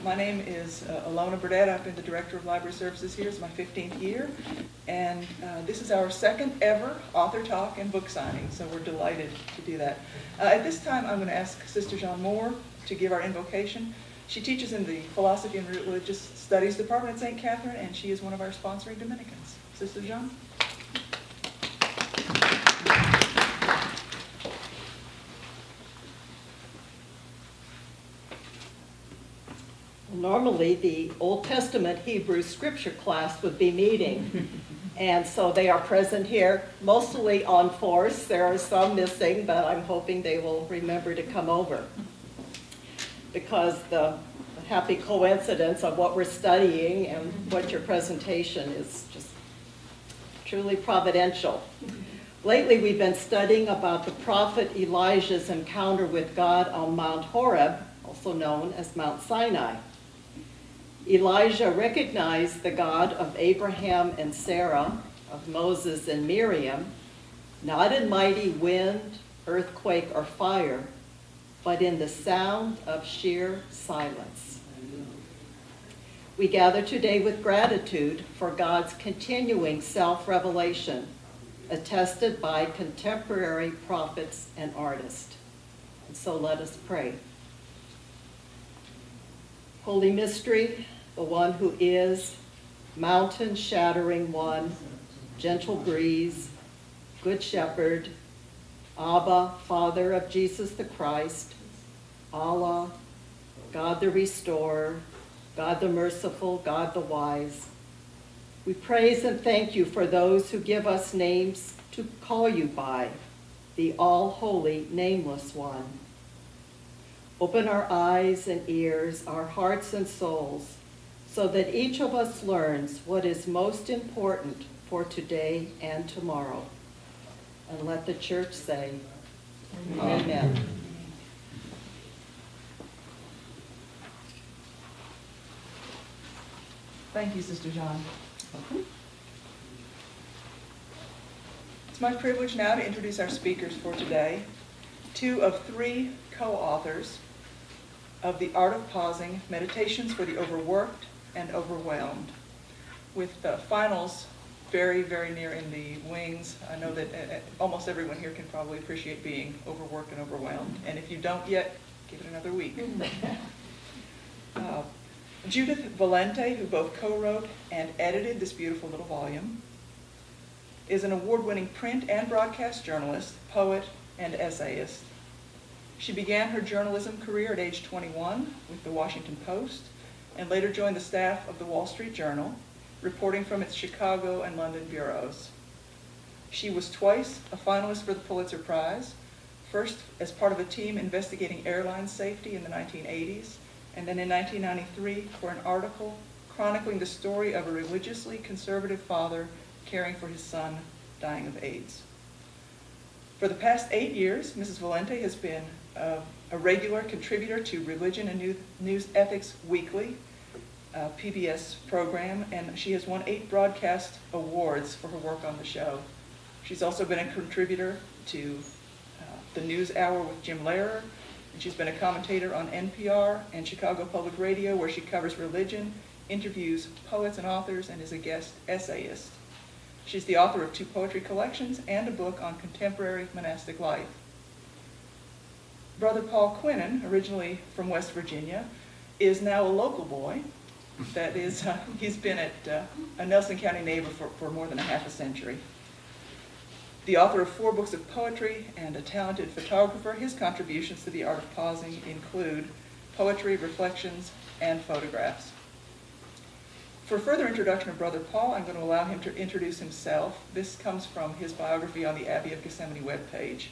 My name is Alona Burdett. I've been the Director of Library Services here. It's my 15th year. And this is our second ever author talk and book signing, so we're delighted to do that. At this time, I'm going to ask Sister Jean Moore to give our invocation. She teaches in the Philosophy and Religious Studies Department at St. Catherine, and she is one of our sponsoring Dominicans. Sister Jean? Normally, the Old Testament Hebrew scripture class would be meeting, and so they are present here, mostly on force. There are some missing, but I'm hoping they will remember to come over, because the happy coincidence of what we're studying and what your presentation is just truly providential. Lately, we've been studying about the prophet Elijah's encounter with God on Mount Horeb, also known as Mount Sinai. Elijah recognized the God of Abraham and Sarah, of Moses and Miriam, not in mighty wind, earthquake, or fire, but in the sound of sheer silence. We gather today with gratitude for God's continuing self-revelation, attested by contemporary prophets and artists. And so let us pray. Holy Mystery, the one who is, mountain-shattering one, gentle breeze, good shepherd, Abba, Father of Jesus the Christ, Allah, God the restorer, God the merciful, God the wise. We praise and thank you for those who give us names to call you by, the all-holy, nameless one. Open our eyes and ears, our hearts and souls, so that each of us learns what is most important for today and tomorrow. And let the church say, Amen. Amen. Thank you, Sister Jean. It's my privilege now to introduce our speakers for today, 2 of 3 co-authors of The Art of Pausing, Meditations for the Overworked and Overwhelmed. With the finals very, very near in the wings, I know that almost everyone here can probably appreciate being overworked and overwhelmed. And if you don't yet, give it another week. Judith Valente, who both co-wrote and edited this beautiful little volume, is an award-winning print and broadcast journalist, poet, and essayist. She began her journalism career at age 21 with the Washington Post and later joined the staff of the Wall Street Journal, reporting from its Chicago and London bureaus. She was twice a finalist for the Pulitzer Prize, first as part of a team investigating airline safety in the 1980s, and then in 1993 for an article chronicling the story of a religiously conservative father caring for his son dying of AIDS. For the past 8 years, Mrs. Valente has been a regular contributor to Religion and News Ethics Weekly, PBS program, and she has won 8 broadcast awards for her work on the show. She's also been a contributor to the News Hour with Jim Lehrer, and she's been a commentator on NPR and Chicago Public Radio, where she covers religion, interviews poets and authors, and is a guest essayist. She's the author of 2 poetry collections and a book on contemporary monastic life. Brother Paul Quenon, originally from West Virginia, is now a local boy. That is, he's been at a Nelson County neighbor for more than a half a century. The author of 4 books of poetry and a talented photographer, his contributions to the art of pausing include poetry, reflections, and photographs. For further introduction of Brother Paul, I'm going to allow him to introduce himself. This comes from his biography on the Abbey of Gethsemane webpage.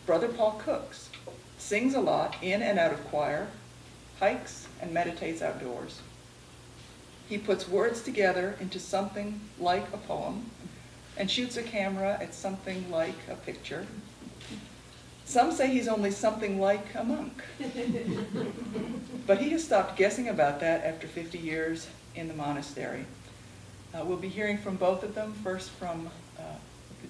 Brother Paul cooks, sings a lot in and out of choir, hikes, and meditates outdoors. He puts words together into something like a poem and shoots a camera at something like a picture. Some say he's only something like a monk. But he has stopped guessing about that after 50 years in the monastery. We'll be hearing from both of them, first from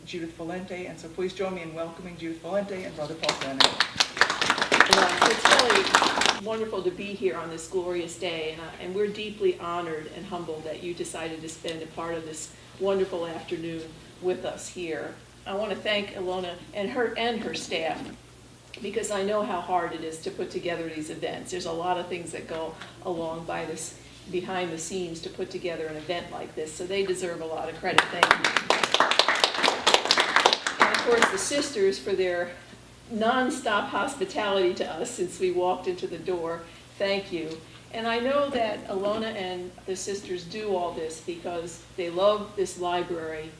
Judith Valente, and so please join me in welcoming Judith Valente and Brother Paul Quenon. It's really wonderful to be here on this glorious day, and we're deeply honored and humbled that you decided to spend a part of this wonderful afternoon with us here. I want to thank Ilona and her staff, because I know how hard it is to put together these events. There's a lot of things that go along behind the scenes to put together an event like this, so they deserve a lot of credit. Thank you. And of course, the sisters for their nonstop hospitality to us since we walked into the door. Thank you. And I know that Ilona and the sisters do all this because they love this library,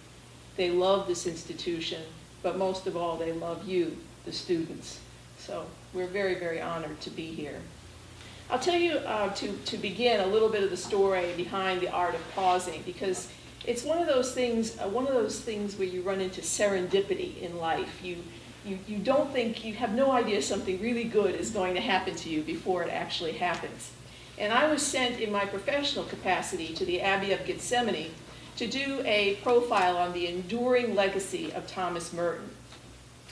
they love this institution, but most of all, they love you, the students. So we're very, very honored to be here. I'll tell you, to begin, a little bit of the story behind the art of pausing, because it's one of those things where you run into serendipity in life. You don't think, you have no idea something really good is going to happen to you before it actually happens. And I was sent in my professional capacity to the Abbey of Gethsemane to do a profile on the enduring legacy of Thomas Merton.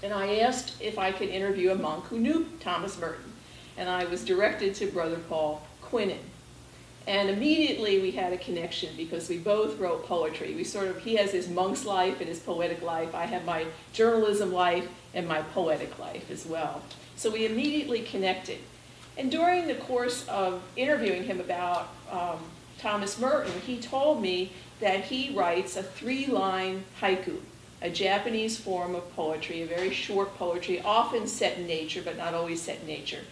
And I asked if I could interview a monk who knew Thomas Merton. And I was directed to Brother Paul Quenon. And immediately we had a connection because we both wrote poetry. He has his monk's life and his poetic life. I have my journalism life and my poetic life as well. So we immediately connected. And during the course of interviewing him about Thomas Merton, he told me that he writes a 3-line haiku, a Japanese form of poetry, a very short poetry, often set in nature, but not always set in nature,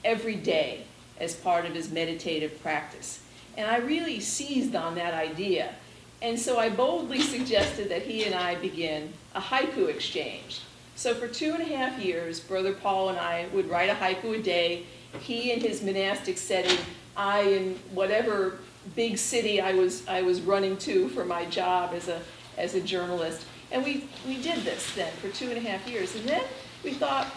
every day as part of his meditative practice. And I really seized on that idea. And so I boldly suggested that he and I begin a haiku exchange. So for 2.5 years, Brother Paul and I would write a haiku a day, he in his monastic setting, I in whatever big city I was running to for my job as a journalist. And we did this then for 2.5 years. And then we thought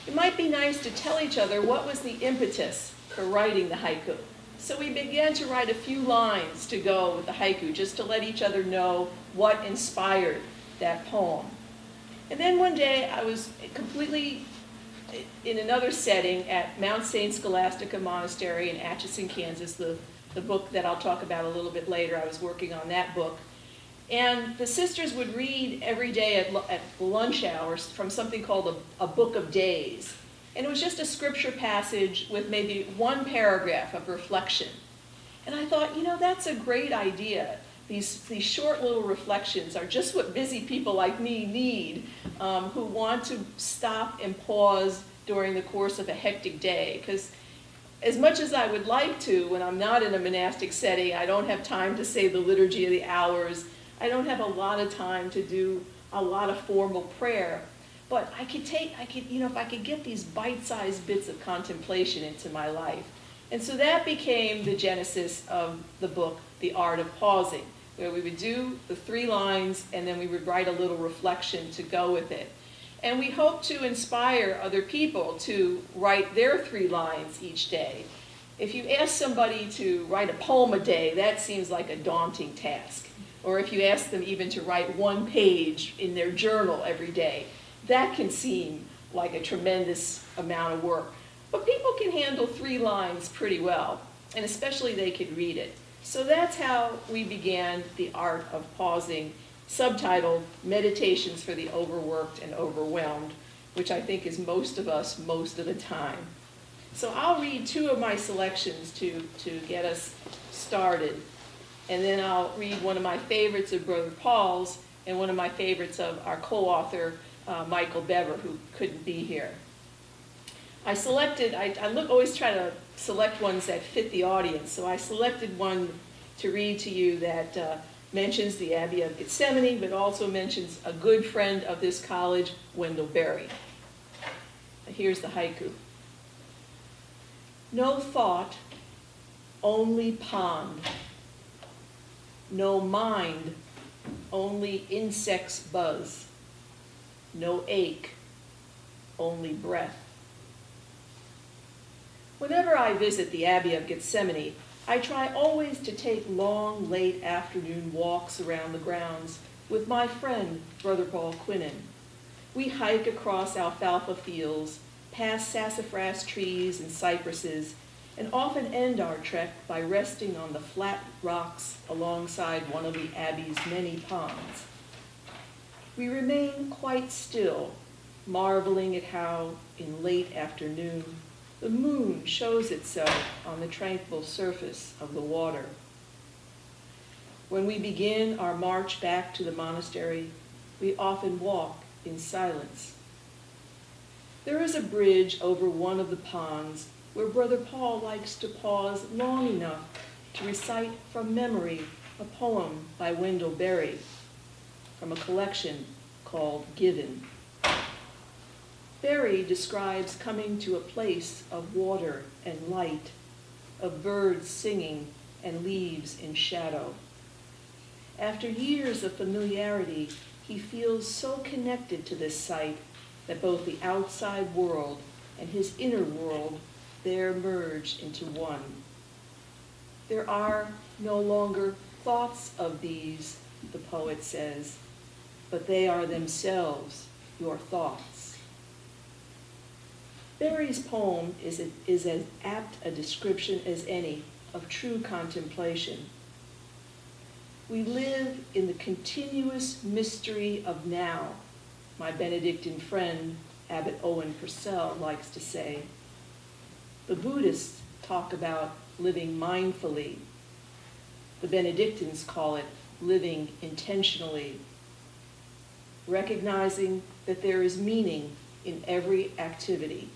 it might be nice to tell each other what was the impetus for writing the haiku. So we began to write a few lines to go with the haiku, just to let each other know what inspired that poem. And then one day I was completely in another setting at Mount St. Scholastica Monastery in Atchison, Kansas, the book that I'll talk about a little bit later. I was working on that book. And the sisters would read every day at lunch hours from something called a book of days. And it was just a scripture passage with maybe one paragraph of reflection. And I thought, that's a great idea. These short little reflections are just what busy people like me need, who want to stop and pause during the course of a hectic day. Because as much as I would like to, when I'm not in a monastic setting, I don't have time to say the Liturgy of the Hours. I don't have a lot of time to do a lot of formal prayer. But if I could get these bite-sized bits of contemplation into my life. And so that became the genesis of the book, The Art of Pausing, where we would do the 3 lines and then we would write a little reflection to go with it. And we hope to inspire other people to write their 3 lines each day. If you ask somebody to write a poem a day, that seems like a daunting task. Or if you ask them even to write 1 page in their journal every day, that can seem like a tremendous amount of work. But people can handle 3 lines pretty well, and especially they can read it. So that's how we began The Art of Pausing, subtitled Meditations for the Overworked and Overwhelmed, which I think is most of us most of the time. So I'll read 2 of my selections to get us started, and then I'll read one of my favorites of Brother Paul's and one of my favorites of our co-author, Michael Bever, who couldn't be here. I always try to select ones that fit the audience, so I selected one to read to you that mentions the Abbey of Gethsemane, but also mentions a good friend of this college, Wendell Berry. Here's the haiku. No thought, only pond. No mind, only insects buzz. No ache, only breath. Whenever I visit the Abbey of Gethsemane, I try always to take long, late afternoon walks around the grounds with my friend, Brother Paul Quenon. We hike across alfalfa fields, past sassafras trees and cypresses, and often end our trek by resting on the flat rocks alongside one of the Abbey's many ponds. We remain quite still, marveling at how, in late afternoon, the moon shows itself on the tranquil surface of the water. When we begin our march back to the monastery, we often walk in silence. There is a bridge over one of the ponds where Brother Paul likes to pause long enough to recite from memory a poem by Wendell Berry from a collection called Given. Berry describes coming to a place of water and light, of birds singing and leaves in shadow. After years of familiarity, he feels so connected to this site that both the outside world and his inner world there merge into one. There are no longer thoughts of these, the poet says, but they are themselves your thoughts. Berry's poem is as apt a description as any of true contemplation. We live in the continuous mystery of now, my Benedictine friend, Abbot Owen Purcell, likes to say. The Buddhists talk about living mindfully. The Benedictines call it living intentionally, recognizing that there is meaning in every activity,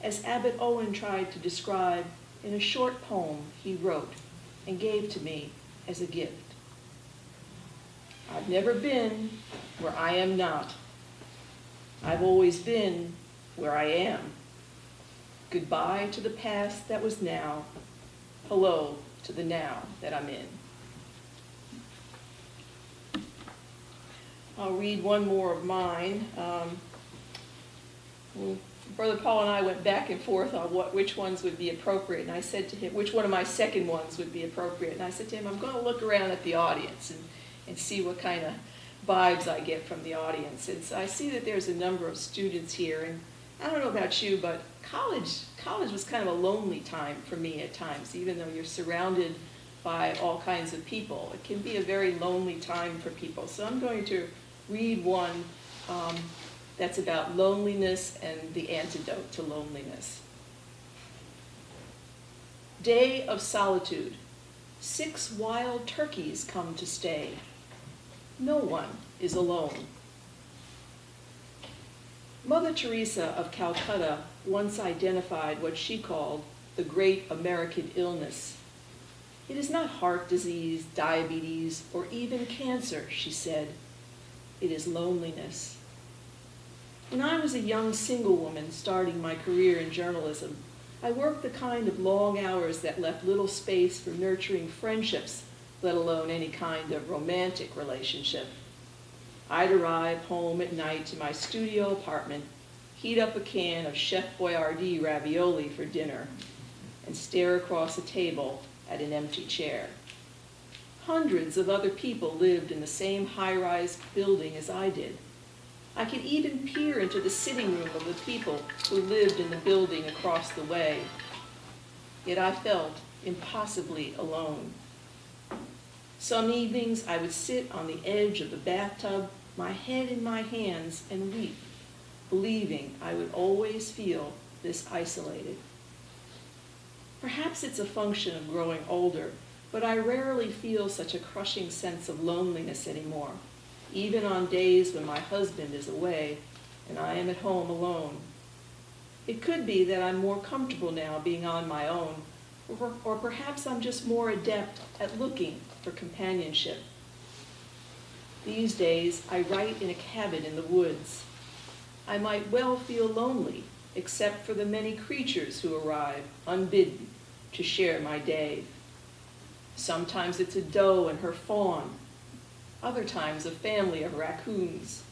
as Abbot Owen tried to describe in a short poem he wrote and gave to me as a gift. I've never been where I am not. I've always been where I am. Goodbye to the past that was now. Hello to the now that I'm in. I'll read one more of mine. Brother Paul and I went back and forth on which ones would be appropriate, and I said to him, which one of my second ones would be appropriate, and I said to him, I'm going to look around at the audience and see what kind of vibes I get from the audience. And so I see that there's a number of students here, and I don't know about you, but college was kind of a lonely time for me at times, even though you're surrounded by all kinds of people. It can be a very lonely time for people. So I'm going to read one that's about loneliness and the antidote to loneliness. Day of solitude. 6 wild turkeys come to stay. No one is alone. Mother Teresa of Calcutta once identified what she called the great American illness. It is not heart disease, diabetes, or even cancer, she said. It is loneliness. When I was a young single woman starting my career in journalism, I worked the kind of long hours that left little space for nurturing friendships, let alone any kind of romantic relationship. I'd arrive home at night to my studio apartment, heat up a can of Chef Boyardee ravioli for dinner, and stare across a table at an empty chair. Hundreds of other people lived in the same high-rise building as I did. I could even peer into the sitting room of the people who lived in the building across the way. Yet I felt impossibly alone. Some evenings I would sit on the edge of the bathtub, my head in my hands, and weep, believing I would always feel this isolated. Perhaps it's a function of growing older, but I rarely feel such a crushing sense of loneliness anymore, even on days when my husband is away and I am at home alone. It could be that I'm more comfortable now being on my own, or perhaps I'm just more adept at looking for companionship. These days, I write in a cabin in the woods. I might well feel lonely, except for the many creatures who arrive, unbidden, to share my day. Sometimes it's a doe and her fawn. Other times, a family of raccoons.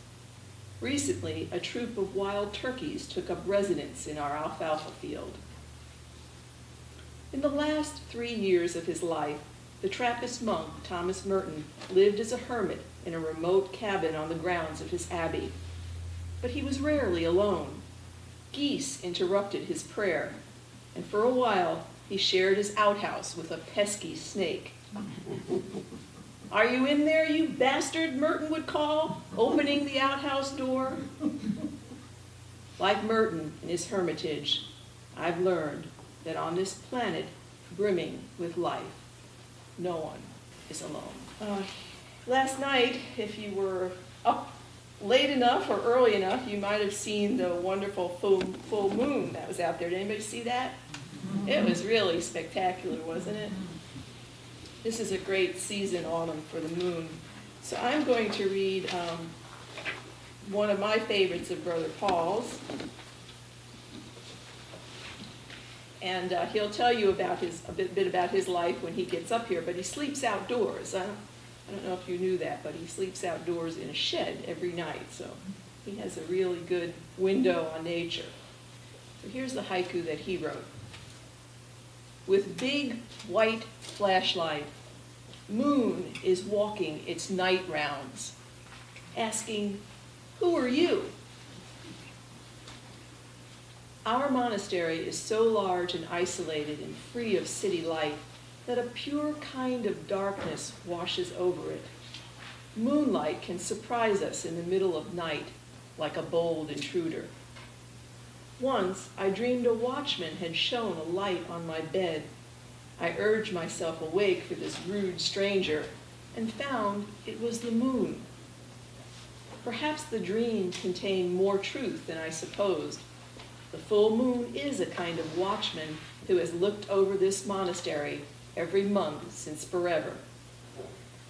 Recently, a troop of wild turkeys took up residence in our alfalfa field. In the last 3 years of his life, the Trappist monk, Thomas Merton, lived as a hermit in a remote cabin on the grounds of his abbey. But he was rarely alone. Geese interrupted his prayer, and for a while he shared his outhouse with a pesky snake. "Are you in there, you bastard?" Merton would call, opening the outhouse door. Like Merton in his hermitage, I've learned that on this planet brimming with life, no one is alone. Last night, if you were up late enough or early enough, you might have seen the wonderful full moon that was out there. Did anybody see that? It was really spectacular, wasn't it? This is a great season, autumn, for the moon. So I'm going to read one of my favorites of Brother Paul's. And he'll tell you about a bit about his life when he gets up here, but he sleeps outdoors. I don't know if you knew that, but he sleeps outdoors in a shed every night, so he has a really good window on nature. So here's the haiku that he wrote. With big white flashlight, moon is walking its night rounds, asking, "Who are you?" Our monastery is so large and isolated and free of city light that a pure kind of darkness washes over it. Moonlight can surprise us in the middle of night like a bold intruder. Once I dreamed a watchman had shone a light on my bed. I urged myself awake for this rude stranger and found it was the moon. Perhaps the dream contained more truth than I supposed. The full moon is a kind of watchman who has looked over this monastery every month since forever.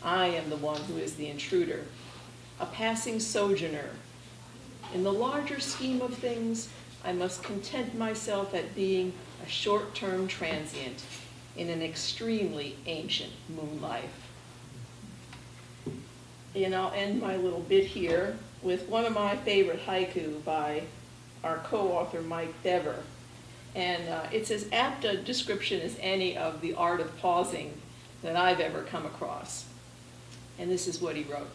I am the one who is the intruder, a passing sojourner. In the larger scheme of things, I must content myself at being a short-term transient in an extremely ancient moon life. And I'll end my little bit here with one of my favorite haiku by our co-author Mike Dever. And it's as apt a description as any of the art of pausing that I've ever come across. And this is what he wrote.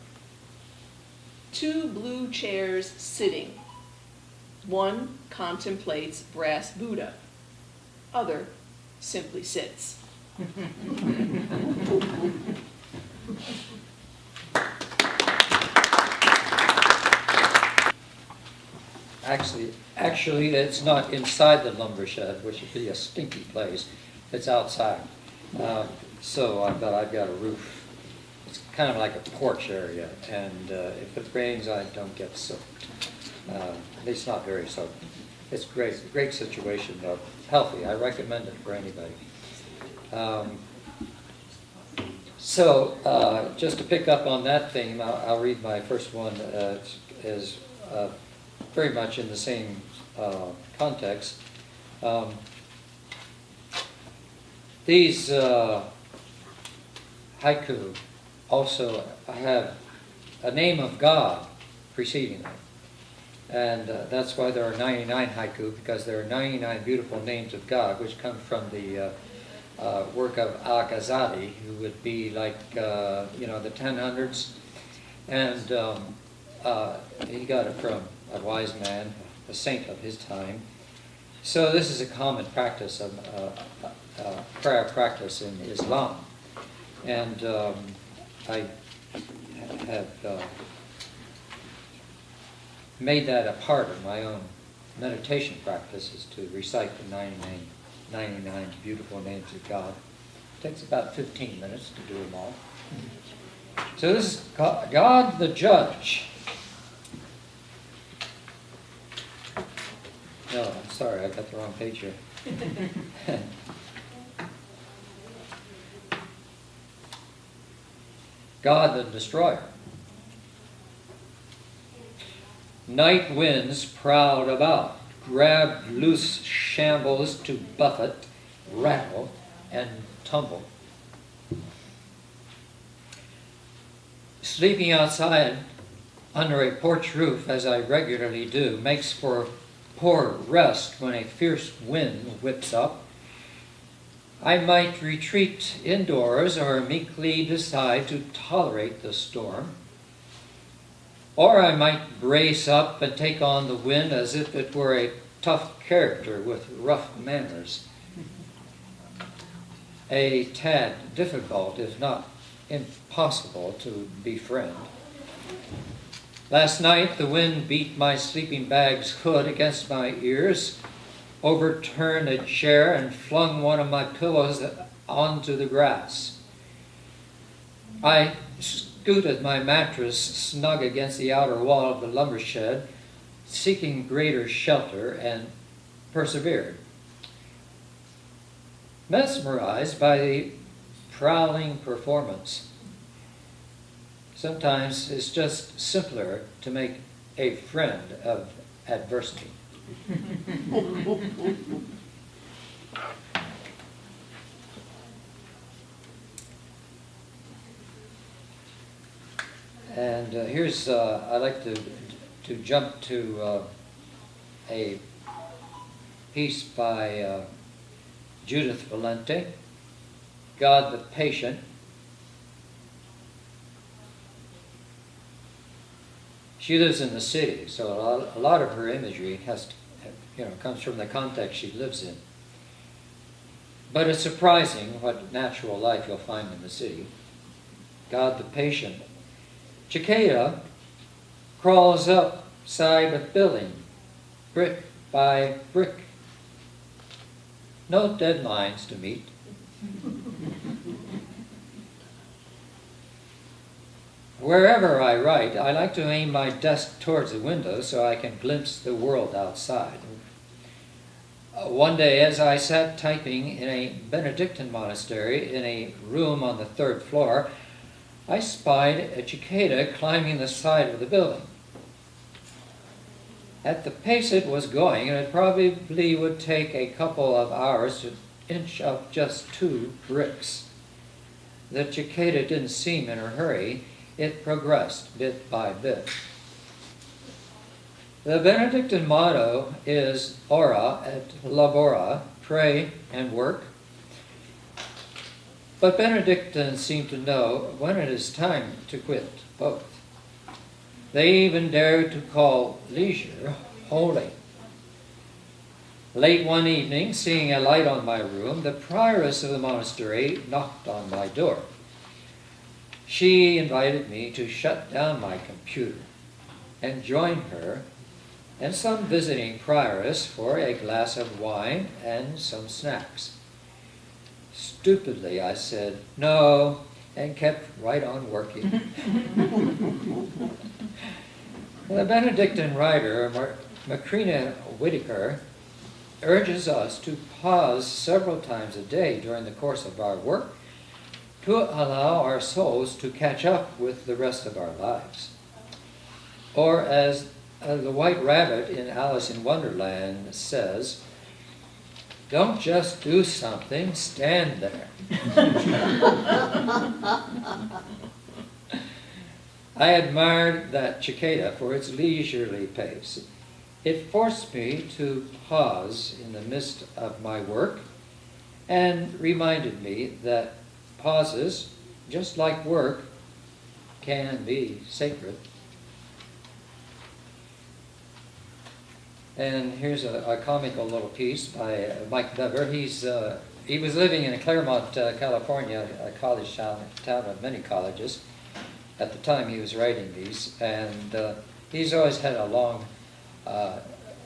Two blue chairs sitting. One contemplates brass Buddha. Other simply sits. Actually, it's not inside the lumber shed, which would be a stinky place. It's outside. But I've got a roof. It's kind of like a porch area, and if it rains, I don't get soaked. At least not very soaked. It's great situation, though. Healthy. I recommend it for anybody. Just to pick up on that theme, I'll read my first one as very much in the same context. These haiku also have a name of God preceding them. And that's why there are 99 haiku, because there are 99 beautiful names of God, which come from the work of Al-Ghazali, who would be like, the 1000s. And he got it from a wise man, a saint of his time. So this is a common practice of prayer practice in Islam. And I have made that a part of my own meditation practice, is to recite the 99 beautiful names of God. It takes about 15 minutes to do them all. So this is God the Judge. No, I'm sorry, I got the wrong page here. God the Destroyer. Night winds proud about, grab loose shambles to buffet, rattle, and tumble. Sleeping outside under a porch roof, as I regularly do, makes for poor rest when a fierce wind whips up. I might retreat indoors or meekly decide to tolerate the storm. Or I might brace up and take on the wind as if it were a tough character with rough manners. A tad difficult, if not impossible, to befriend. Last night, the wind beat my sleeping bag's hood against my ears, overturned a chair, and flung one of my pillows onto the grass. I scooted my mattress snug against the outer wall of the lumber shed, seeking greater shelter, and persevered. Mesmerized by the prowling performance. Sometimes it's just simpler to make a friend of adversity. And here's, I like to jump to a piece by Judith Valente, God the Patient. She lives in the city, so a lot of her imagery comes from the context she lives in. But it's surprising what natural life you'll find in the city. God the Patient. Cicada crawls up side of building, brick by brick. No deadlines to meet. Wherever I write, I like to aim my desk towards the window so I can glimpse the world outside. One day, as I sat typing in a Benedictine monastery in a room on the 3rd floor, I spied a cicada climbing the side of the building. At the pace it was going, it probably would take a couple of hours to inch up just 2 bricks. The cicada didn't seem in a hurry. It progressed bit by bit. The Benedictine motto is ora et labora, pray and work. But Benedictines seem to know when it is time to quit both. They even dare to call leisure holy. Late one evening, seeing a light on my room, the prioress of the monastery knocked on my door. She invited me to shut down my computer and join her and some visiting prioress for a glass of wine and some snacks. Stupidly, I said no and kept right on working. The Benedictine writer, Macrina Whitaker, urges us to pause several times a day during the course of our work to allow our souls to catch up with the rest of our lives. Or as the White Rabbit in Alice in Wonderland says, don't just do something, stand there. I admired that cicada for its leisurely pace. It forced me to pause in the midst of my work and reminded me that pauses, just like work, can be sacred. And here's a comical little piece by Mike Dever. He was living in Claremont, California, a college town of many colleges, at the time he was writing these. And he's always had a long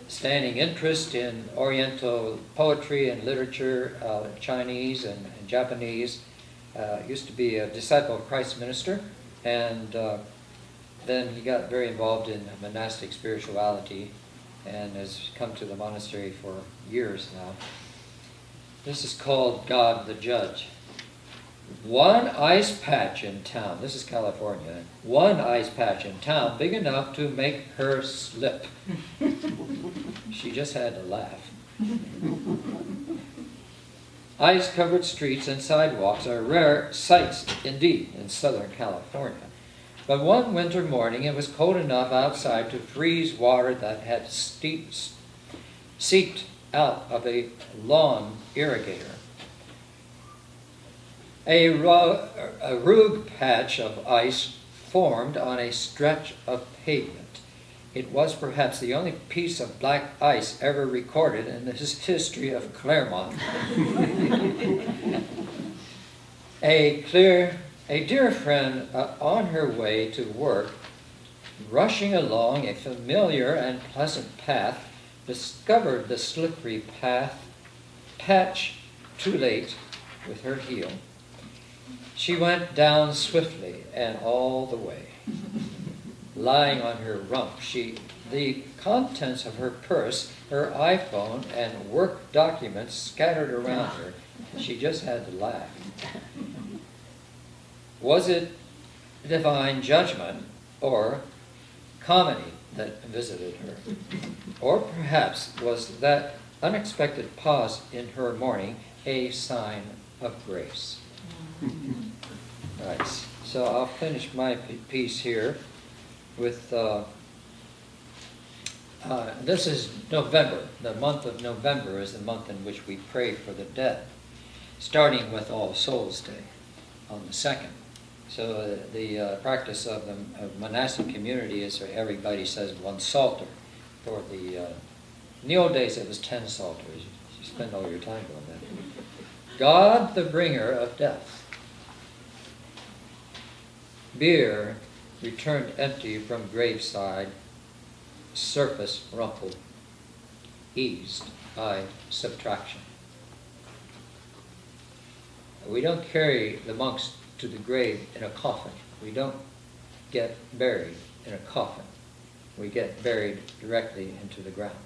standing interest in Oriental poetry and literature, Chinese and Japanese. Used to be a disciple of Christ's minister, and then he got very involved in monastic spirituality and has come to the monastery for years now. This is called God the Judge. One ice patch in town, this is California, one ice patch in town big enough to make her slip. She just had to laugh. Ice-covered streets and sidewalks are rare sights indeed in Southern California. But one winter morning it was cold enough outside to freeze water that had seeped out of a lawn irrigator. A rogue patch of ice formed on a stretch of pavement. It was perhaps the only piece of black ice ever recorded in the history of Claremont. A dear friend on her way to work, rushing along a familiar and pleasant path, discovered the slippery patch too late with her heel. She went down swiftly and all the way. Lying on her rump, the contents of her purse, her iPhone, and work documents scattered around her. She just had to laugh. Was it divine judgment or comedy that visited her? Or perhaps was that unexpected pause in her mourning a sign of grace? Right, so I'll finish my piece here with, this is November. The month of November is the month in which we pray for the dead, starting with All Souls Day on the 2nd. So the practice of the monastic community is everybody says one psalter. For in the old days it was 10 psalters. You spend all your time doing that. God, the bringer of death. Beer returned empty from graveside, surface rumpled, eased by subtraction. We don't carry the monks to the grave in a coffin. We don't get buried in a coffin. We get buried directly into the ground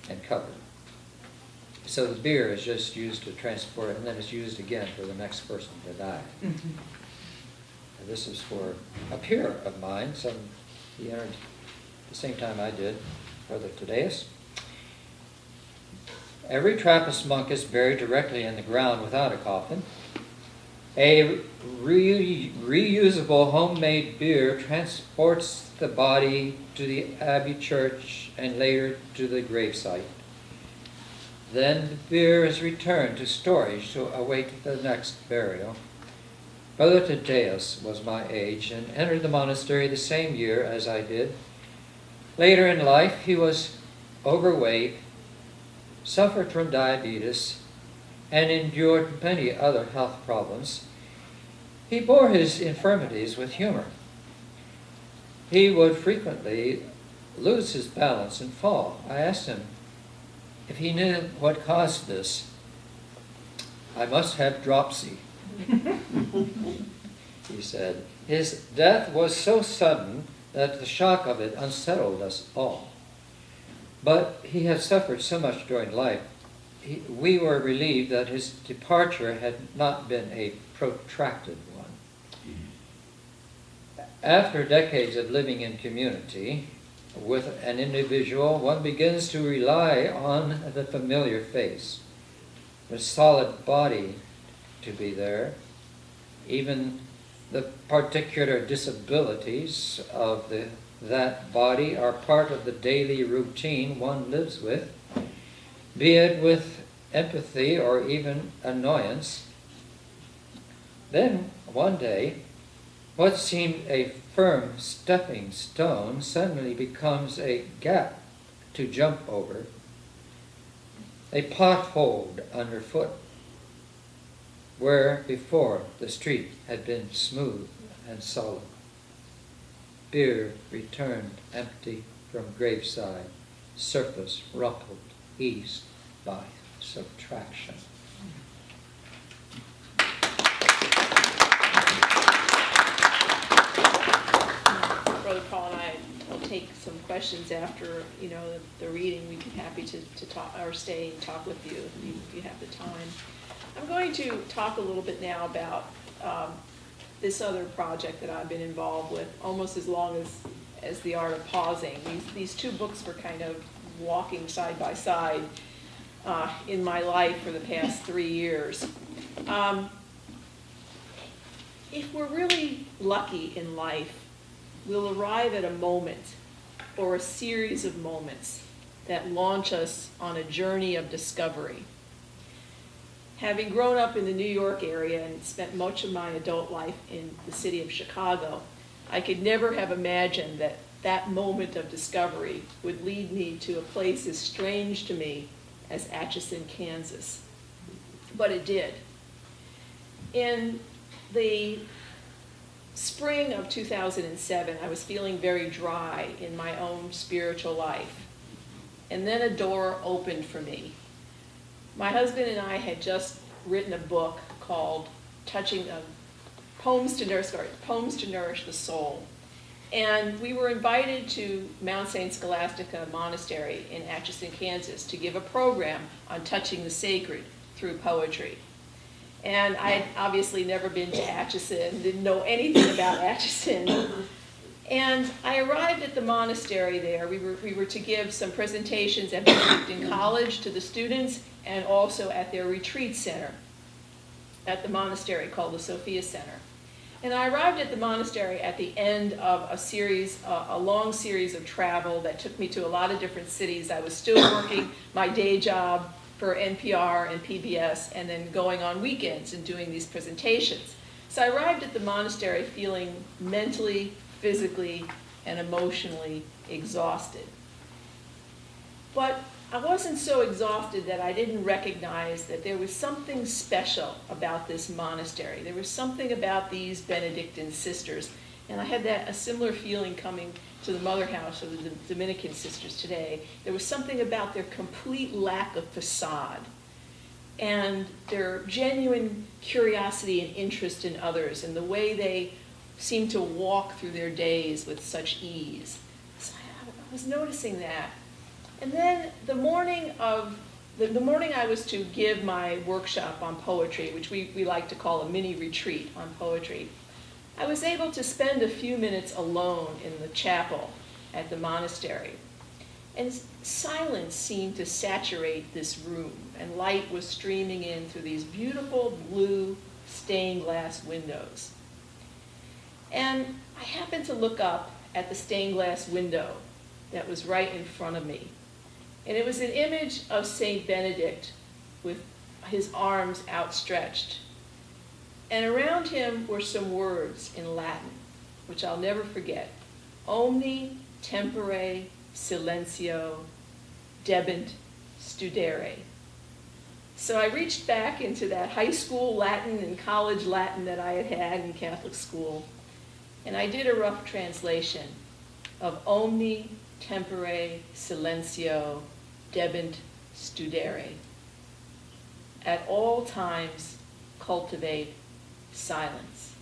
and covered. So the beer is just used to transport it, and then it's used again for the next person to die. Mm-hmm. This is for a peer of mine. He entered the same time I did, Brother Tadeus. Every Trappist monk is buried directly in the ground without a coffin. A reusable homemade beer transports the body to the abbey church and later to the gravesite. Then the beer is returned to storage to await the next burial. Brother Tadeus was my age and entered the monastery the same year as I did. Later in life, he was overweight, suffered from diabetes, and endured many other health problems. He bore his infirmities with humor. He would frequently lose his balance and fall. I asked him if he knew what caused this. "I must have dropsy," he said. His death was so sudden that the shock of it unsettled us all. But he had suffered so much during life, we were relieved that his departure had not been a protracted one. After decades of living in community with an individual, one begins to rely on the familiar face, the solid body to be there, even the particular disabilities of that body are part of the daily routine one lives with, be it with empathy or even annoyance. Then, one day, what seemed a firm stepping stone suddenly becomes a gap to jump over, a pothole underfoot, where before the street had been smooth and solid. Beer returned empty from graveside, surface ruffled, eased by subtraction. Brother Paul and I will take some questions after, the reading. We'd be happy to talk or stay and talk with you if you have the time. I'm going to talk a little bit now about this other project that I've been involved with almost as long as The Art of Pausing. These two books were kind of walking side by side in my life for the past 3 years. If we're really lucky in life, we'll arrive at a moment or a series of moments that launch us on a journey of discovery. Having grown up in the New York area and spent much of my adult life in the city of Chicago, I could never have imagined that that moment of discovery would lead me to a place as strange to me as Atchison, Kansas. But it did. In the spring of 2007, I was feeling very dry in my own spiritual life. And then a door opened for me. My husband and I had just written a book called Poems to Nourish the Soul. And we were invited to Mount St. Scholastica Monastery in Atchison, Kansas, to give a program on touching the sacred through poetry. And I had obviously never been to Atchison, didn't know anything about Atchison. And I arrived at the monastery there. We were to give some presentations at Benedictine College to the students and also at their retreat center at the monastery called the Sophia Center. And I arrived at the monastery at the end of a long series of travel that took me to a lot of different cities. I was still working my day job for NPR and PBS and then going on weekends and doing these presentations. So I arrived at the monastery feeling mentally, physically, and emotionally exhausted. But I wasn't so exhausted that I didn't recognize that there was something special about this monastery. There was something about these Benedictine sisters. And I had a similar feeling coming to the mother house of the Dominican sisters today. There was something about their complete lack of facade and their genuine curiosity and interest in others and the way they seemed to walk through their days with such ease. So I was noticing that. And then the morning I was to give my workshop on poetry, which we like to call a mini retreat on poetry, I was able to spend a few minutes alone in the chapel at the monastery. And silence seemed to saturate this room, and light was streaming in through these beautiful blue stained glass windows. And I happened to look up at the stained glass window that was right in front of me. And it was an image of Saint Benedict with his arms outstretched. And around him were some words in Latin, which I'll never forget. Omni tempore silentio debent studere. So I reached back into that high school Latin and college Latin that I had had in Catholic school, and I did a rough translation of omni tempore silentio debent studere. At all times cultivate silence.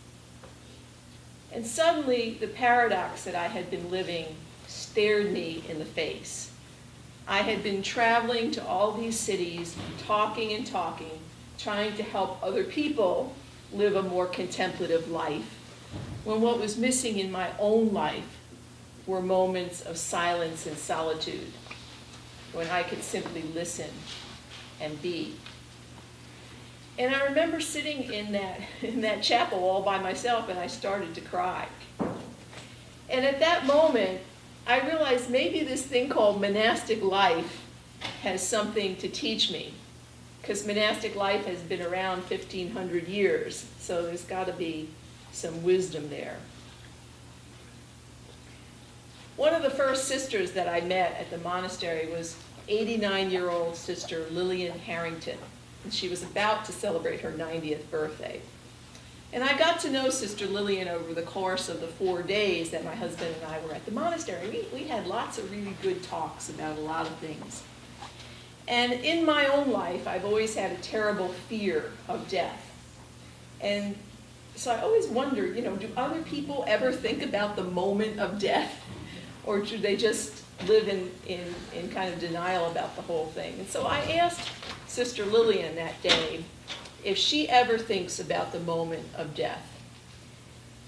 And suddenly the paradox that I had been living stared me in the face. I had been traveling to all these cities, talking and talking, trying to help other people live a more contemplative life, when what was missing in my own life were moments of silence and solitude, when I could simply listen and be. And I remember sitting in that chapel all by myself, and I started to cry. And at that moment, I realized maybe this thing called monastic life has something to teach me, because monastic life has been around 1,500 years, so there's got to be some wisdom there. One of the first sisters that I met at the monastery was 89-year-old Sister Lillian Harrington, and she was about to celebrate her 90th birthday. And I got to know Sister Lillian over the course of the 4 days that my husband and I were at the monastery. We had lots of really good talks about a lot of things. And in my own life, I've always had a terrible fear of death. And so I always wondered, do other people ever think about the moment of death? Or do they just live in kind of denial about the whole thing? And so I asked Sister Lillian that day if she ever thinks about the moment of death.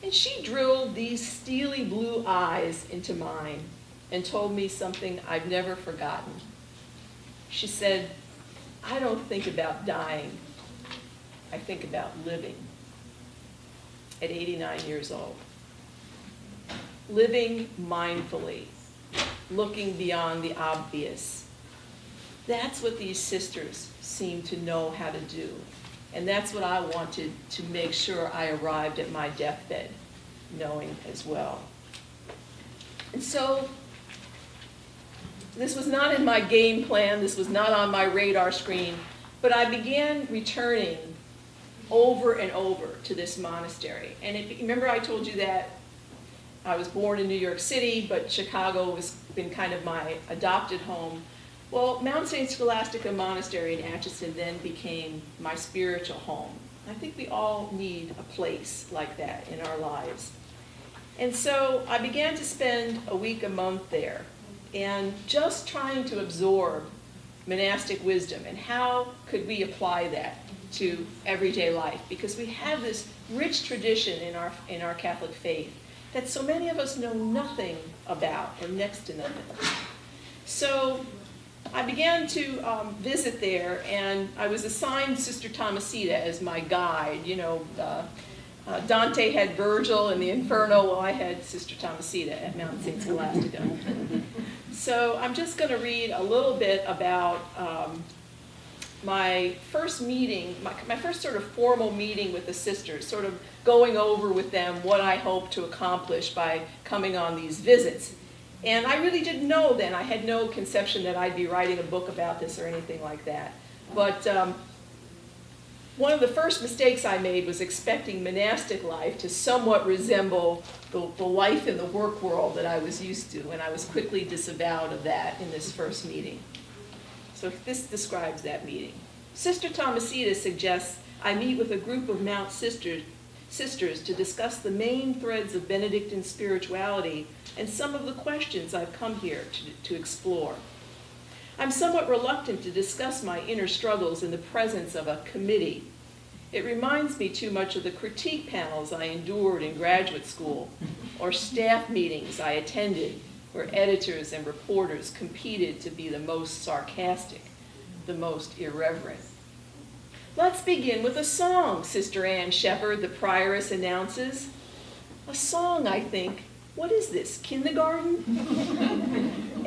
And she drilled these steely blue eyes into mine and told me something I've never forgotten. She said, "I don't think about dying, I think about living." At 89 years old. Living mindfully, looking beyond the obvious. That's what these sisters seem to know how to do. And that's what I wanted to make sure I arrived at my deathbed knowing as well. And so this was not in my game plan, this was not on my radar screen, but I began returning over and over to this monastery. And remember I told you that I was born in New York City, but Chicago has been kind of my adopted home. Well, Mount St. Scholastica Monastery in Atchison then became my spiritual home. I think we all need a place like that in our lives. And so I began to spend a week, a month there, and just trying to absorb monastic wisdom and how could we apply that to everyday life, because we have this rich tradition in our Catholic faith that so many of us know nothing about, or next to nothing. So I began to visit there, and I was assigned Sister Thomasita as my guide. You know, Dante had Virgil in the Inferno, well, I had Sister Thomasita at Mount St. Scholastica. So I'm just going to read a little bit about my first meeting, my first sort of formal meeting with the sisters, sort of going over with them what I hope to accomplish by coming on these visits. And I really didn't know then. I had no conception that I'd be writing a book about this or anything like that. But one of the first mistakes I made was expecting monastic life to somewhat resemble the life in the work world that I was used to, and I was quickly disavowed of that in this first meeting. So this describes that meeting. Sister Thomasita suggests I meet with a group of Mount sisters to discuss the main threads of Benedictine spirituality and some of the questions I've come here to explore. I'm somewhat reluctant to discuss my inner struggles in the presence of a committee. It reminds me too much of the critique panels I endured in graduate school, or staff meetings I attended where editors and reporters competed to be the most sarcastic, the most irreverent. Let's begin with a song, Sister Ann Shepherd, the prioress, announces. A song, I think. What is this, kindergarten?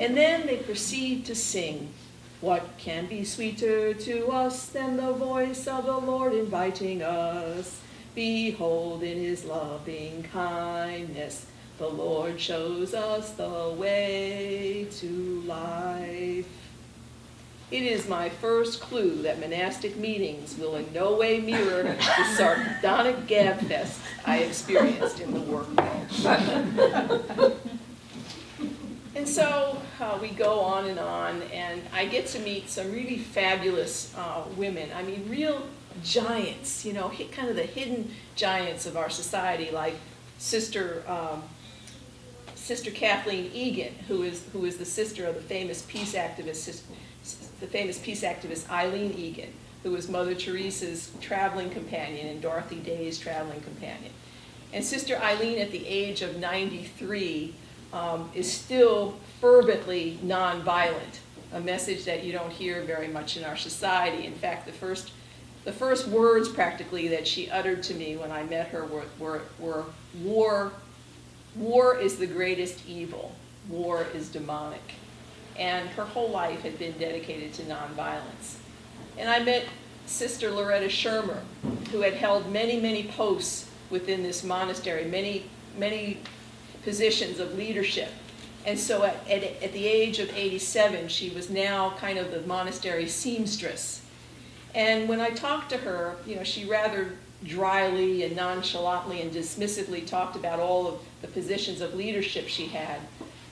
And then they proceed to sing. What can be sweeter to us than the voice of the Lord inviting us? Behold, in his loving kindness, the Lord shows us the way to life. It is my first clue that monastic meetings will in no way mirror the sardonic gabfest I experienced in the work world. And so we go on, and I get to meet some really fabulous women. I mean, real giants, you know, kind of the hidden giants of our society, like Sister Kathleen Egan, who is the sister of the famous peace activist Eileen Egan, who was Mother Teresa's traveling companion and Dorothy Day's traveling companion. And Sister Eileen, at the age of 93, is still fervently nonviolent, a message that you don't hear very much in our society. In fact, the first words practically that she uttered to me when I met her were war is the greatest evil. War is demonic. And her whole life had been dedicated to nonviolence. And I met Sister Loretta Shermer, who had held many, many posts within this monastery, many positions of leadership. And so at the age of 87, she was now kind of the monastery seamstress. And when I talked to her, you know, she rather dryly and nonchalantly and dismissively talked about all of the positions of leadership she had.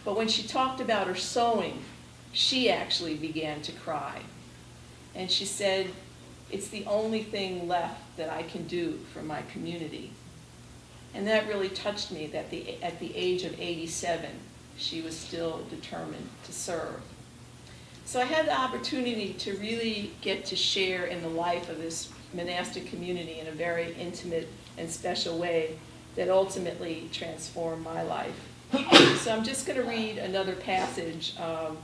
But when she talked about her sewing, she actually began to cry. And she said, it's the only thing left that I can do for my community. And that really touched me, that at the age of 87, she was still determined to serve. So I had the opportunity to really get to share in the life of this monastic community in a very intimate and special way that ultimately transformed my life. So I'm just going to read another passage of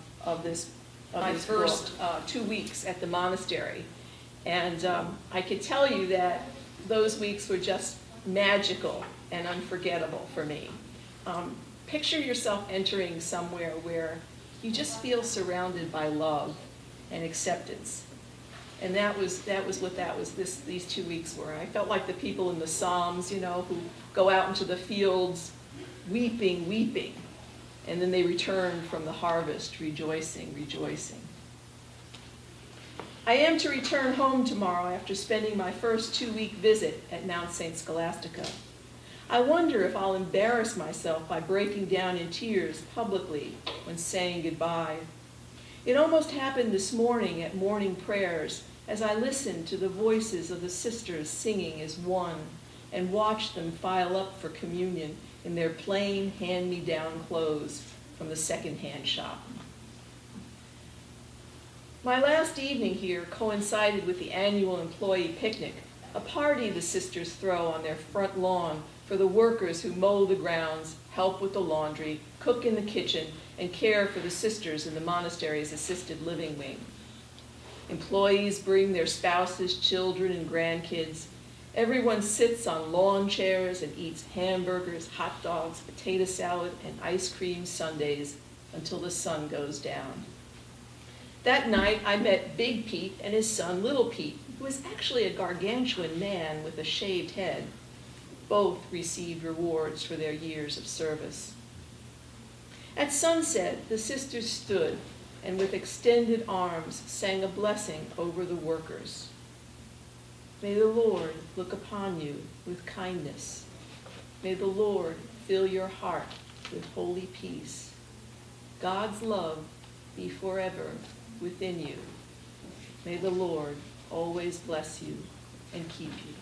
my first 2 weeks at the monastery. And I could tell you that those weeks were just magical and unforgettable for me. Picture yourself entering somewhere where you just feel surrounded by love and acceptance. And that was what these 2 weeks were. I felt like the people in the Psalms, you know, who go out into the fields weeping, And then they returned from the harvest, rejoicing, rejoicing. I am to return home tomorrow after spending my first 2-week visit at Mount St. Scholastica. I wonder if I'll embarrass myself by breaking down in tears publicly when saying goodbye. It almost happened this morning at morning prayers as I listened to the voices of the sisters singing as one and watched them file up for communion in their plain hand-me-down clothes from the second-hand shop. My last evening here coincided with the annual employee picnic, a party the sisters throw on their front lawn for the workers who mow the grounds, help with the laundry, cook in the kitchen, and care for the sisters in the monastery's assisted living wing. Employees bring their spouses, children, and grandkids. Everyone sits on lawn chairs and eats hamburgers, hot dogs, potato salad, and ice cream sundaes until the sun goes down. That night, I met Big Pete and his son, Little Pete, who was actually a gargantuan man with a shaved head. Both received rewards for their years of service. At sunset, the sisters stood and with extended arms sang a blessing over the workers. May the Lord look upon you with kindness. May the Lord fill your heart with holy peace. God's love be forever within you. May the Lord always bless you and keep you.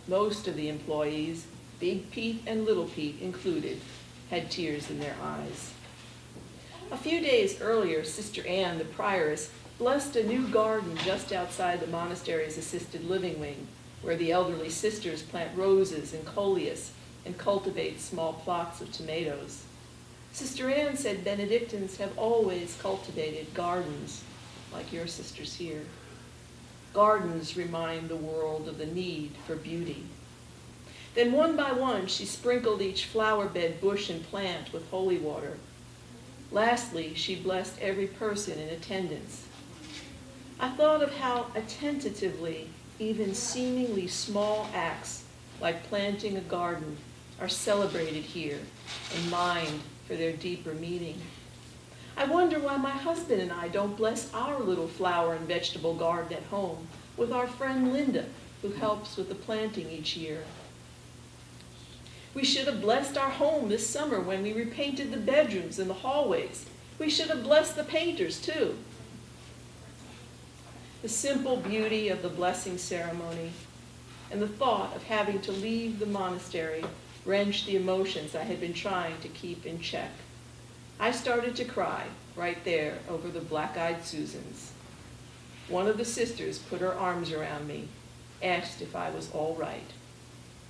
Most of the employees, Big Pete and Little Pete included, had tears in their eyes. A few days earlier, Sister Anne, the prioress, blessed a new garden just outside the monastery's assisted living wing, where the elderly sisters plant roses and coleus and cultivate small plots of tomatoes. Sister Anne said Benedictines have always cultivated gardens, like your sisters here. Gardens remind the world of the need for beauty. Then one by one, she sprinkled each flower bed, bush, and plant with holy water. Lastly, she blessed every person in attendance. I thought of how attentively even seemingly small acts, like planting a garden, are celebrated here and mined for their deeper meaning. I wonder why my husband and I don't bless our little flower and vegetable garden at home with our friend Linda, who helps with the planting each year. We should have blessed our home this summer when we repainted the bedrooms and the hallways. We should have blessed the painters too. The simple beauty of the blessing ceremony and the thought of having to leave the monastery wrenched the emotions I had been trying to keep in check. I started to cry right there over the black-eyed Susans. One of the sisters put her arms around me, asked if I was all right.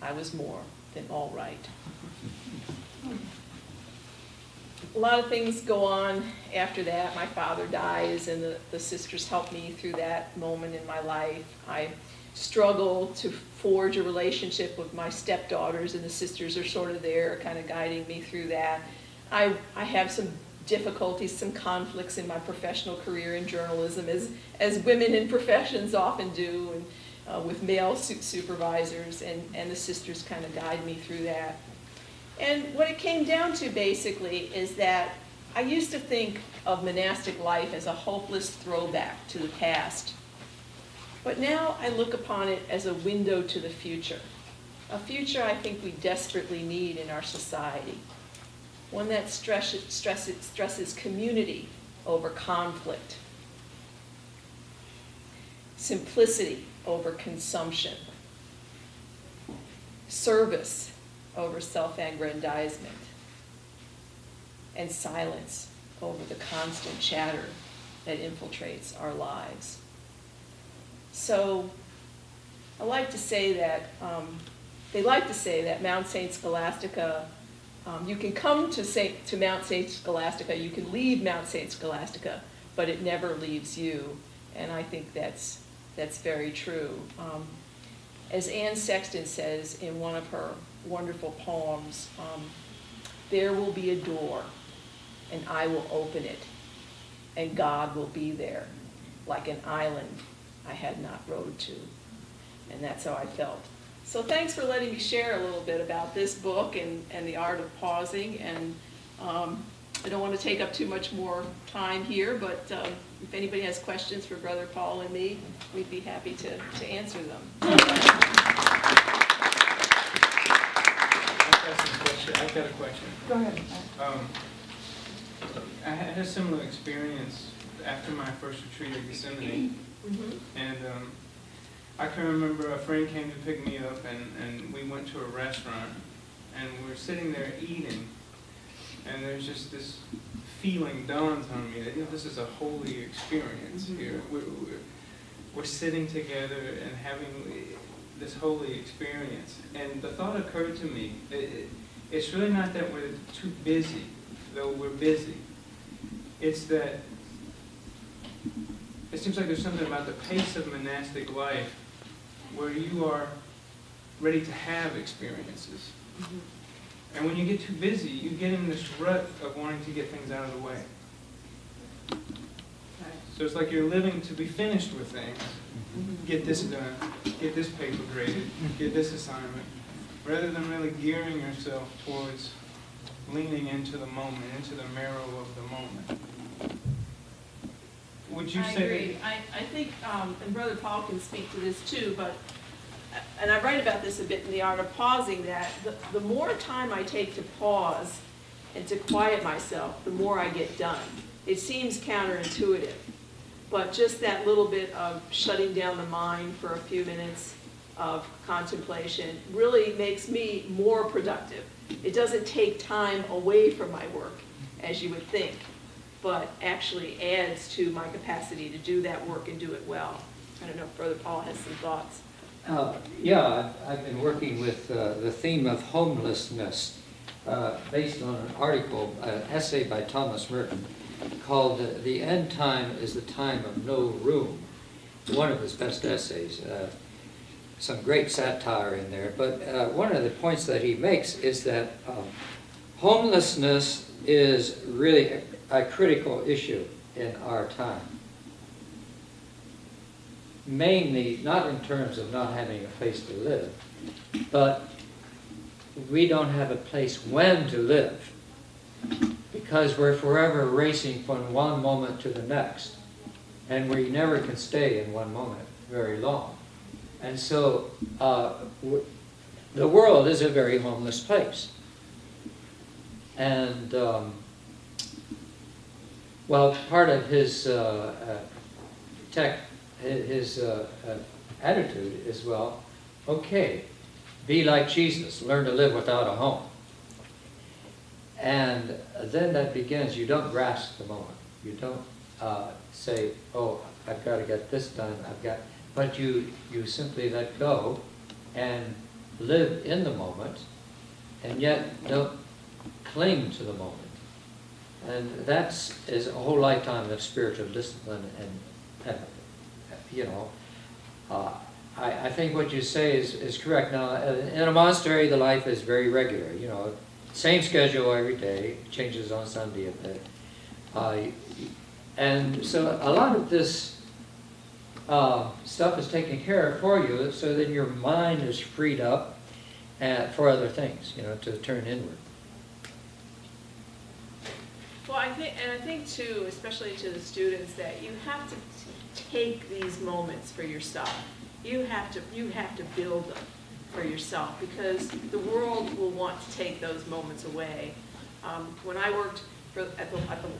I was more than all right. A lot of things go on after that. My father dies, and the sisters helped me through that moment in my life. I struggle to forge a relationship with my stepdaughters, and the sisters are sort of there kind of guiding me through that. I have some difficulties, some conflicts in my professional career in journalism, as women in professions often do, and with male supervisors, and the sisters kind of guide me through that. And what it came down to basically is that I used to think of monastic life as a hopeless throwback to the past. But now I look upon it as a window to the future, a future I think we desperately need in our society, one that stresses community over conflict, simplicity over consumption, service over self-aggrandizement, and silence over the constant chatter that infiltrates our lives. So I like to say that, they like to say that Mount St. Scholastica, you can come to Mount St. Scholastica, you can leave Mount St. Scholastica, but it never leaves you. And I think that's very true. As Anne Sexton says in one of her wonderful poems, there will be a door, and I will open it, and God will be there, like an island I had not rowed to. And that's how I felt. So thanks for letting me share a little bit about this book and the art of pausing, and I don't want to take up too much more time here, but if anybody has questions for Brother Paul and me, we'd be happy to answer them. I've got a question. Go ahead. I had a similar experience after my first retreat at Gethsemane, and I can remember a friend came to pick me up, and we went to a restaurant, and we were sitting there eating, and there's just this feeling dawns on me that, you know, this is a holy experience here. We're sitting together and having this holy experience, and the thought occurred to me, it's really not that we're too busy, though we're busy. It's that it seems like there's something about the pace of monastic life where you are ready to have experiences. And when you get too busy, you get in this rut of wanting to get things out of the way. So it's like you're living to be finished with things. Get this done, get this paper graded, get this assignment, rather than really gearing yourself towards leaning into the moment, into the marrow of the moment. Would you I say agree. I think, and Brother Paul can speak to this too, but, and I write about this a bit in The Art of Pausing, that the more time I take to pause and to quiet myself, the more I get done. It seems counterintuitive, but just that little bit of shutting down the mind for a few minutes of contemplation really makes me more productive. It doesn't take time away from my work, as you would think, but actually adds to my capacity to do that work and do it well. I don't know if Brother Paul has some thoughts. Yeah, I've been working with the theme of homelessness based on an article, an essay by Thomas Merton called "The End Time is the Time of No Room." One of his best essays. Some great satire in there, but one of the points that he makes is that homelessness is really a critical issue in our time. Mainly, not in terms of not having a place to live, but we don't have a place when to live because we're forever racing from one moment to the next, and we never can stay in one moment very long. And so the world is a very homeless place. And well, part of his attitude is, well, okay, be like Jesus, learn to live without a home. And then that begins, you don't grasp the moment. You don't say, oh, I've got to get this done, but you simply let go and live in the moment, and yet don't cling to the moment. And is a whole lifetime of spiritual discipline, and you know, I think what you say is correct. Now, in a monastery, the life is very regular. You know, same schedule every day, changes on Sunday a bit. And so a lot of this stuff is taken care of for you, so then your mind is freed up for other things, you know, to turn inward. Well, I think too, especially to the students, that you have to take these moments for yourself. You have to build them for yourself, because the world will want to take those moments away. When I worked at the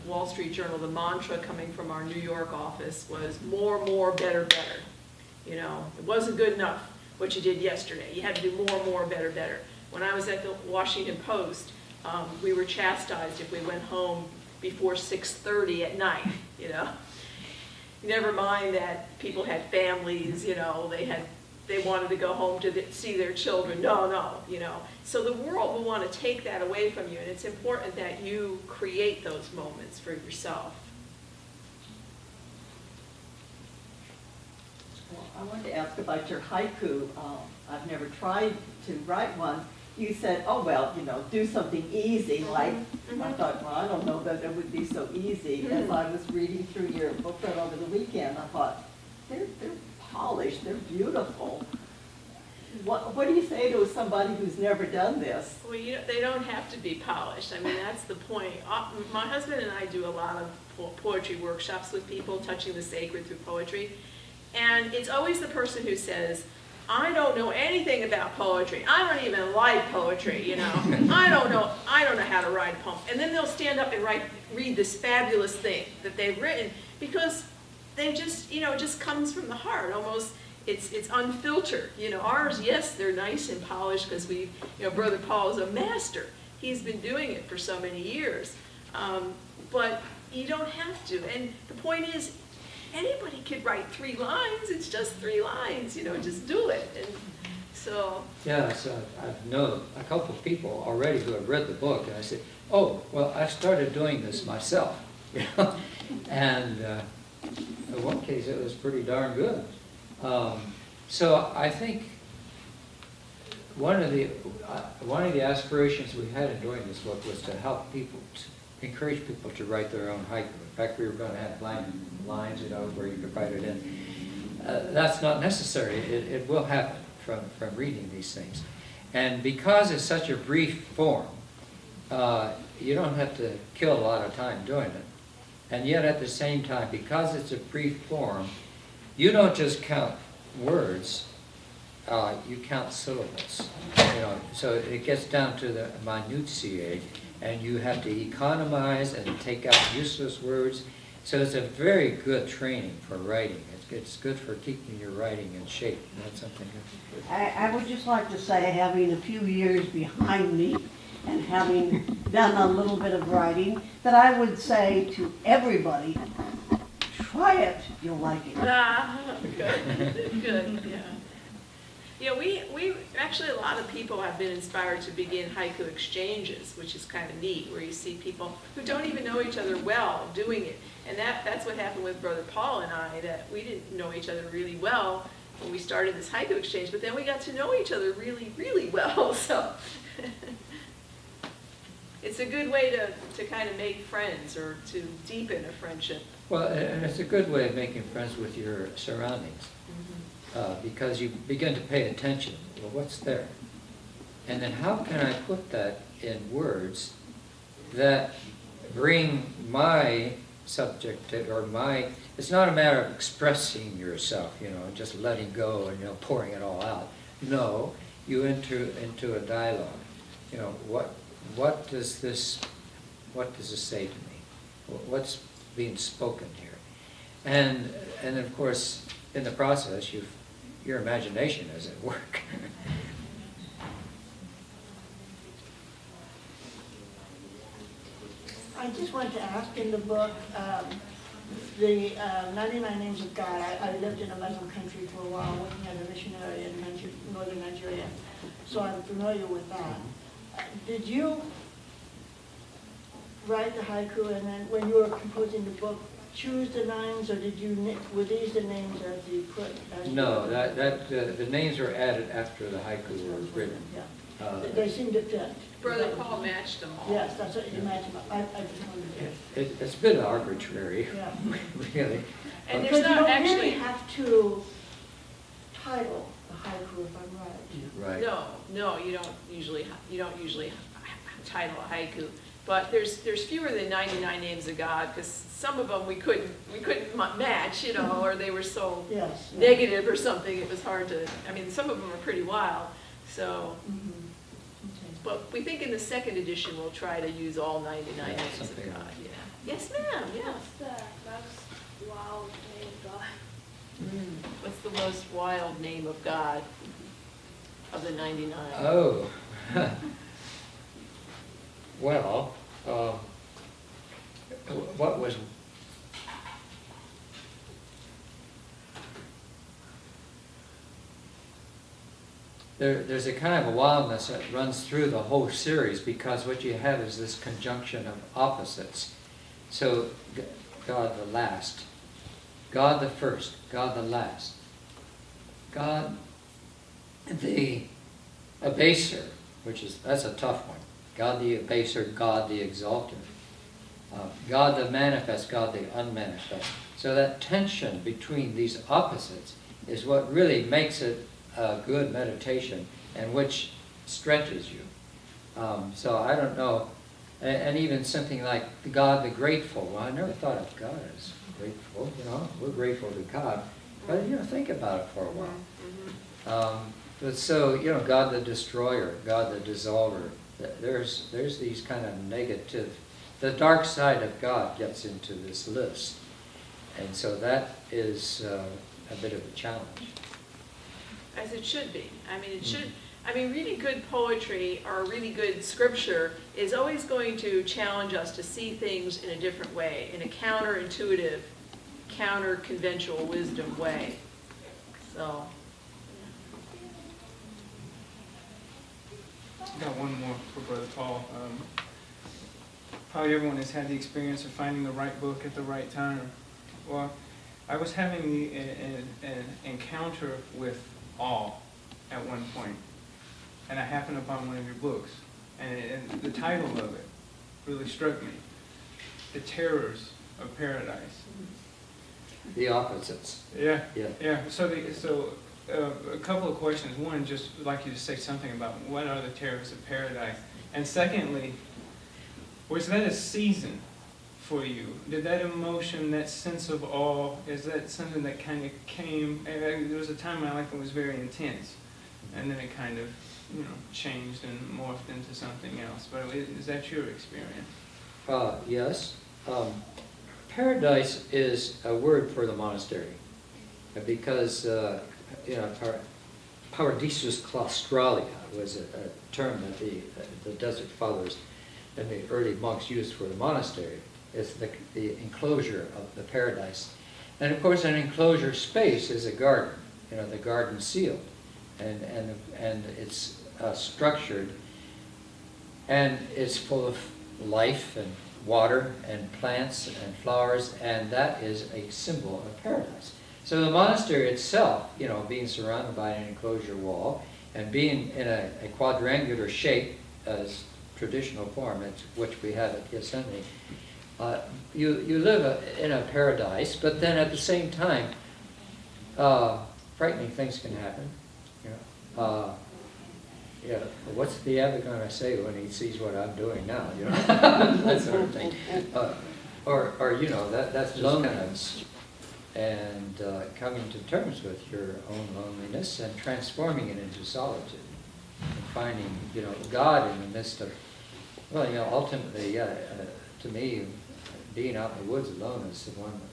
Wall Street Journal, the mantra coming from our New York office was more, better, better. You know, it wasn't good enough what you did yesterday. You had to do more, better, better. When I was at the Washington Post, we were chastised if we went home before 6:30 at night, you know. Never mind that people had families, you know, they wanted to go home to see their children. No, you know. So the world will want to take that away from you, and it's important that you create those moments for yourself. Well, I wanted to ask about your haiku. I've never tried to write one. You said, oh, well, you know, do something easy, like, I thought, well, I don't know that it would be so easy. As I was reading through your booklet over the weekend, I thought, they're polished, they're beautiful. What do you say to somebody who's never done this? Well, they don't have to be polished. I mean, that's the point. My husband and I do a lot of poetry workshops with people, touching the sacred through poetry. And it's always the person who says, I don't know anything about poetry. I don't even like poetry, you know. I don't know how to write a poem. And then they'll stand up and read this fabulous thing that they've written, because they just, you know, it just comes from the heart, almost. It's unfiltered. You know, ours, yes, they're nice and polished because we, you know, Brother Paul is a master. He's been doing it for so many years. But you don't have to. And the point is, anybody could write 3 lines. It's just 3 lines, you know, just do it. And so. Yeah, so I know a couple of people already who have read the book, and I said, oh, well, I started doing this myself. You know? And in one case, it was pretty darn good. So I think one of the aspirations we had in doing this book was to help people, to encourage people to write their own haiku. In fact, we were going to have blank lines, you know, where you could write it in. That's not necessary. It will happen from reading these things. And because it's such a brief form, you don't have to kill a lot of time doing it. And yet at the same time, because it's a brief form, you don't just count words, you count syllables. You know, so it gets down to the minutiae, and you have to economize and take out useless words. So it's a very good training for writing. It's good for keeping your writing in shape. That's something good. I would just like to say, having a few years behind me and having done a little bit of writing, that I would say to everybody, try it, you'll like it. Good, good, yeah. Yeah, we actually, a lot of people have been inspired to begin haiku exchanges, which is kind of neat, where you see people who don't even know each other well doing it. And that's what happened with Brother Paul and I, that we didn't know each other really well when we started this haiku exchange, but then we got to know each other really, really well, so. It's a good way to kind of make friends, or to deepen a friendship. Well, and it's a good way of making friends with your surroundings, because you begin to pay attention. Well, what's there? And then how can I put that in words that bring my subject to, or my, it's not a matter of expressing yourself, you know, just letting go and, you know, pouring it all out. No, you enter into a dialogue. You know, what does this say to me? What's being spoken here? And of course, in the process, your imagination is at work. I just want to ask, in the book, the 99 Names of God, I lived in a Muslim country for a while, working as a missionary in northern Nigeria, so I'm familiar with that. Did you write the haiku, and then when you were composing the book, choose the names, or were these the names as you put? No, the names were added after the haiku was written. Yeah. They seem to fit. Brother Paul matched them all. Yes, that's what you imagine. I just wanted to. It's a bit arbitrary, Yeah. really. And Because there's you not don't actually, really have to title the haiku, if I'm right. Right. no, you don't usually title a haiku. But there's fewer than 99 names of God, because some of them we couldn't match, you know, or they were so Yes. negative or something. It was hard to. I mean, some of them are pretty wild. So, Mhm. Okay. but we think in the second edition we'll try to use all 99 Yeah, names of something God. like Yeah. Yes, ma'am. Yeah. What's the most wild name of God? What's the most wild name of God of the 99? Oh. Well, what was... There's a kind of a wildness that runs through the whole series, because what you have is this conjunction of opposites. So, God the last, God the first, God the last, God the abaser, that's a tough one. God the abaser, God the exalter. God the manifest, God the unmanifest. So that tension between these opposites is what really makes it a good meditation and which stretches you. So I don't know, and even something like God the Grateful. Well, I never thought of God as grateful. We're grateful to God, but think about it for a while. But so God the Destroyer, God the Dissolver. There's these kind of negative. The dark side of God gets into this list, and so that is a bit of a challenge. As it should be. I mean, it should. I mean, really good poetry or really good scripture is always going to challenge us to see things in a different way, in a counterintuitive, counter-conventional wisdom way. So. I got one more for Brother Paul. Probably everyone has had the experience of finding the right book at the right time. Well, I was having an encounter with awe at one point, and I happened upon one of your books, and the title of it really struck me: The Terrors of Paradise. The opposites. Yeah. Yeah. So a couple of questions. One, just would like you to say something about what are the terrors of paradise, and secondly, was that a season for you? Did that emotion, that sense of awe, is that something that kind of came? There was a time in my life that was very intense, and then it kind of, changed and morphed into something else. But is that your experience? Yes. Paradise is a word for the monastery, because paradisus claustralia was a term that the Desert Fathers and the early monks used for the monastery. It's the enclosure of the paradise. And of course, an enclosure space is a garden, the garden sealed. And it's structured, and it's full of life and water and plants and flowers, and that is a symbol of paradise. So the monastery itself, being surrounded by an enclosure wall and being in a quadrangular shape as traditional form, which we have at Yosemite, you live in a paradise, but then at the same time, frightening things can happen. What's the abbot going to say when he sees what I'm doing now? That sort of thing. That's just loneliness, and coming to terms with your own loneliness and transforming it into solitude, and finding God in the midst of. Well, ultimately, to me, being out in the woods alone is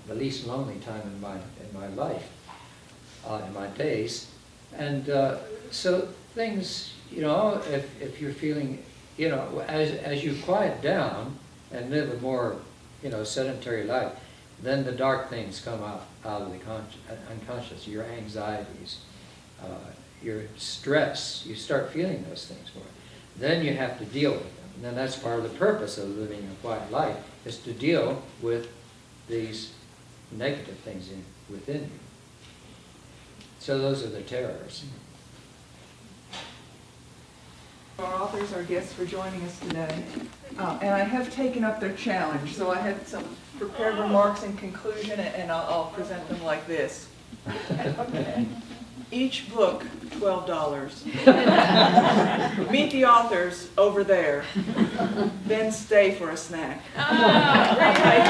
the least lonely time in my life, in my days, and so things, if you're feeling, as you quiet down and live a more, sedentary life, then the dark things come out of the unconscious, your anxieties, your stress. You start feeling those things more. Then you have to deal with them. And then that's part of the purpose of living a quiet life, is to deal with these negative things within you. So those are the terrors. Our authors, our guests, for joining us today. And I have taken up their challenge, so I had some prepared remarks in conclusion, and I'll present them like this. Okay. Each book, $12. Meet the authors over there, then stay for a snack. Ah, great idea.